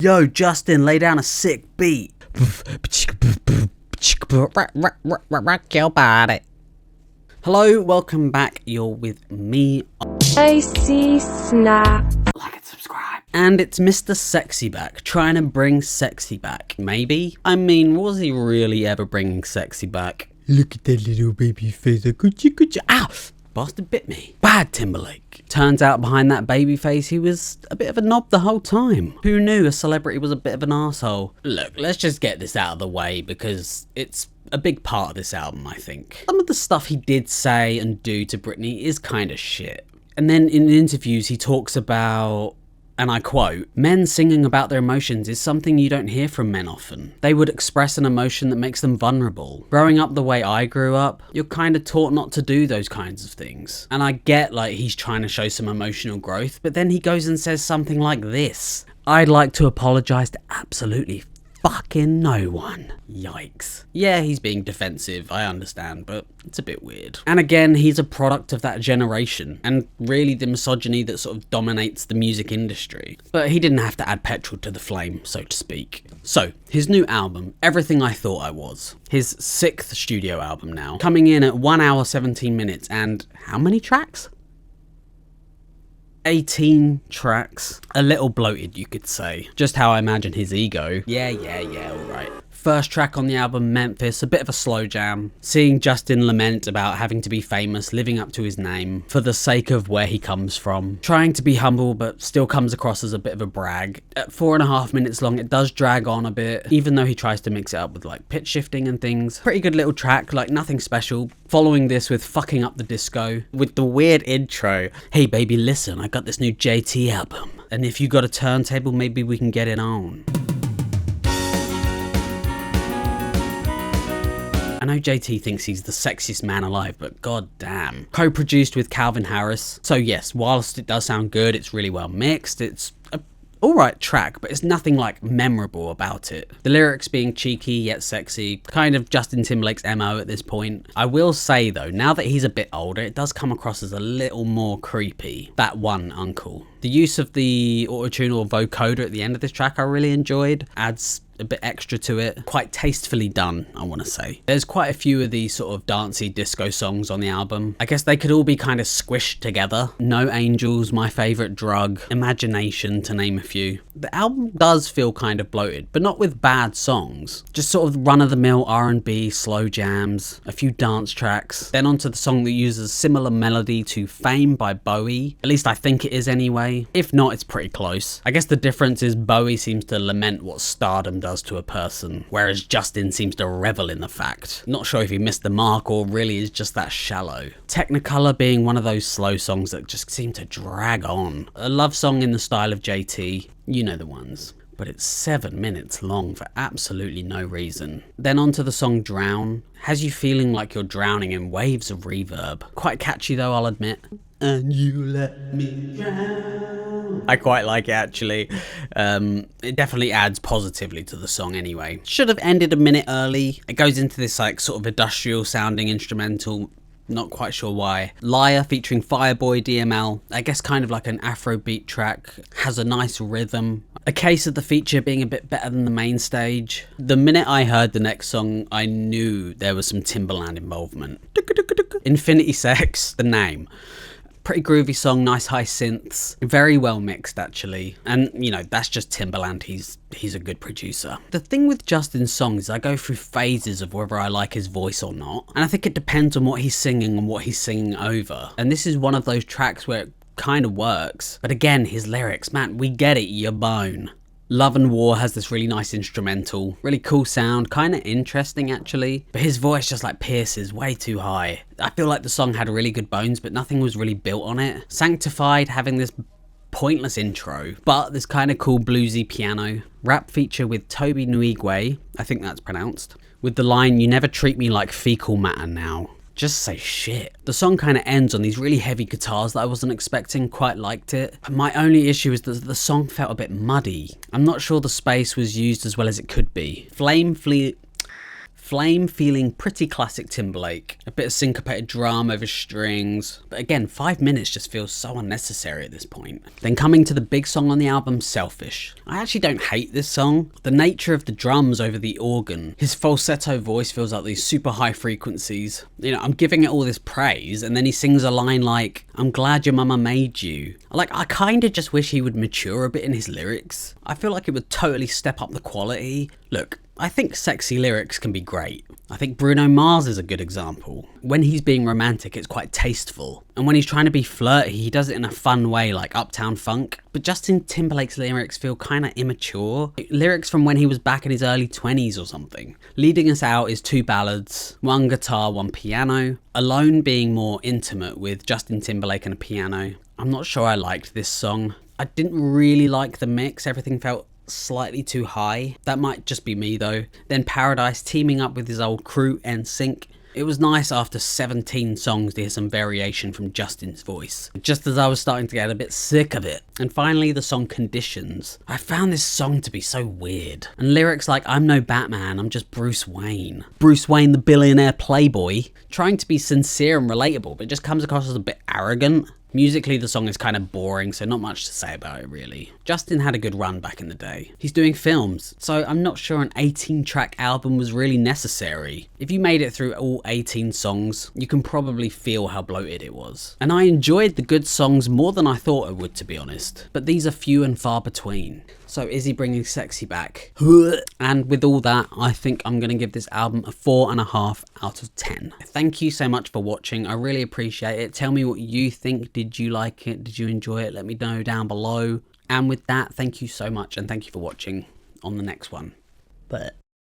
Yo, Justin, lay down a sick beat. Rock your body. Hello, welcome back. You're with me. I see snap. Like and subscribe. And it's Mr. Sexy back, trying to bring sexy back. Maybe? I mean, was he really ever bringing sexy back? Look at that little baby face. Ow! Bastard bit me. Bad Timberlake. Turns out behind that baby face, he was a bit of a knob the whole time. Who knew a celebrity was a bit of an asshole? Look, let's just get this out of the way because it's a big part of this album, I think. Some of the stuff he did say and do to Britney is kind of shit. And then in interviews, he talks about, and I quote, "Men singing about their emotions is something you don't hear from men often. They would express an emotion that makes them vulnerable. Growing up the way I grew up, you're kind of taught not to do those kinds of things." And I get like he's trying to show some emotional growth, but then he goes and says something like this: "I'd like to apologize to absolutely fucking no one." Yikes. Yeah, he's being defensive, I understand, but it's a bit weird. And again, he's a product of that generation, and really the misogyny that sort of dominates the music industry. But he didn't have to add petrol to the flame, so to speak. So, his new album, Everything I Thought I Was. His 6th studio album now, coming in at 1 hour 17 minutes, and how many tracks? 18 tracks. A little bloated, you could say. Just how I imagine his ego. Yeah, alright. First track on the album, Memphis, a bit of a slow jam. Seeing Justin lament about having to be famous, living up to his name, for the sake of where he comes from. Trying to be humble, but still comes across as a bit of a brag. At 4.5 minutes long, it does drag on a bit, even though he tries to mix it up with like pitch shifting and things. Pretty good little track, like nothing special. Following this with Fucking Up the Disco, with the weird intro. "Hey baby, listen, I got this new JT album, and if you got a turntable, maybe we can get it on." I know JT thinks he's the sexiest man alive, but god damn. Co-produced with Calvin Harris. So yes, whilst it does sound good, it's really well mixed, it's a alright track, but it's nothing like memorable about it. The lyrics being cheeky yet sexy, kind of Justin Timberlake's MO at this point. I will say though, now that he's a bit older, it does come across as a little more creepy. That one uncle. The use of the autotune or vocoder at the end of this track I really enjoyed. Adds a bit extra to it. Quite tastefully done, I want to say. There's quite a few of these sort of dancey disco songs on the album. I guess they could all be kind of squished together. No Angels, My Favorite Drug, Imagination, to name a few. The album does feel kind of bloated, but not with bad songs. Just sort of run-of-the-mill R&B, slow jams, a few dance tracks. Then onto the song that uses similar melody to Fame by Bowie. At least I think it is anyway. If not, it's pretty close. I guess the difference is Bowie seems to lament what stardom does to a person, whereas Justin seems to revel in the fact. Not sure if he missed the mark or really is just that shallow. Technicolor being one of those slow songs that just seem to drag on. A love song in the style of JT, you know the ones. But it's 7 minutes long for absolutely no reason. Then onto the song Drown. Has you feeling like you're drowning in waves of reverb. Quite catchy though, I'll admit. And you let me drown. I quite like it actually. It definitely adds positively to the song anyway. Should have ended a minute early. It goes into this like sort of industrial sounding instrumental. Not quite sure why. Liar featuring Fireboy, DML. I guess kind of like an Afrobeat track. Has a nice rhythm. A case of the feature being a bit better than the main stage. The minute I heard the next song, I knew there was some Timberland involvement. Infinity Sex, the name. Pretty groovy song, nice high synths, very well mixed actually, and you know that's just Timberland. He's a good producer. The thing with Justin's songs is I go through phases of whether I like his voice or not, and I think it depends on what he's singing and what he's singing over, and this is one of those tracks where it kind of works, but again his lyrics, man, we get it, you bone. Love and War has this really nice instrumental, really cool sound, kind of interesting actually, but his voice just like pierces way too high. I feel like the song had really good bones, but nothing was really built on it. Sanctified having this pointless intro, but this kind of cool bluesy piano. Rap feature with Tobe Nwigwe, I think that's pronounced, with the line, "You never treat me like fecal matter now." Just say shit. The song kind of ends on these really heavy guitars that I wasn't expecting, quite liked it. My only issue is that the song felt a bit muddy. I'm not sure the space was used as well as it could be. Flame feeling pretty classic Timberlake. A bit of syncopated drum over strings. But again, 5 minutes just feels so unnecessary at this point. Then coming to the big song on the album, Selfish. I actually don't hate this song. The nature of the drums over the organ. His falsetto voice feels like these super high frequencies. You know, I'm giving it all this praise, and then he sings a line like, I'm glad your mama made you. Like, I kind of just wish he would mature a bit in his lyrics. I feel like it would totally step up the quality. Look, I think sexy lyrics can be great. I think Bruno Mars is a good example. When he's being romantic, it's quite tasteful. And when he's trying to be flirty, he does it in a fun way like Uptown Funk. But Justin Timberlake's lyrics feel kind of immature. Lyrics from when he was back in his early 20s or something. Leading Us Out is 2 ballads, 1 guitar, 1 piano. Alone being more intimate with Justin Timberlake and a piano. I'm not sure I liked this song. I didn't really like the mix. Everything felt slightly too high. That might just be me though. Then Paradise teaming up with his old crew NSYNC. It was nice after 17 songs to hear some variation from Justin's voice, just as I was starting to get a bit sick of it. And finally the song Conditions. I found this song to be so weird. And lyrics like, I'm no Batman, I'm just Bruce Wayne. Bruce Wayne the billionaire playboy. Trying to be sincere and relatable, but it just comes across as a bit arrogant. Musically, the song is kind of boring, so not much to say about it really. Justin had a good run back in the day. He's doing films, so I'm not sure an 18-track album was really necessary. If you made it through all 18 songs, you can probably feel how bloated it was. And I enjoyed the good songs more than I thought I would, to be honest. But these are few and far between. So is he bringing sexy back? And with all that, I think I'm going to give this album a 4.5 out of 10. Thank you so much for watching. I really appreciate it. Tell me what you think. Did you like it? Did you enjoy it? Let me know down below. And with that, thank you so much, and thank you for watching. On the next one. But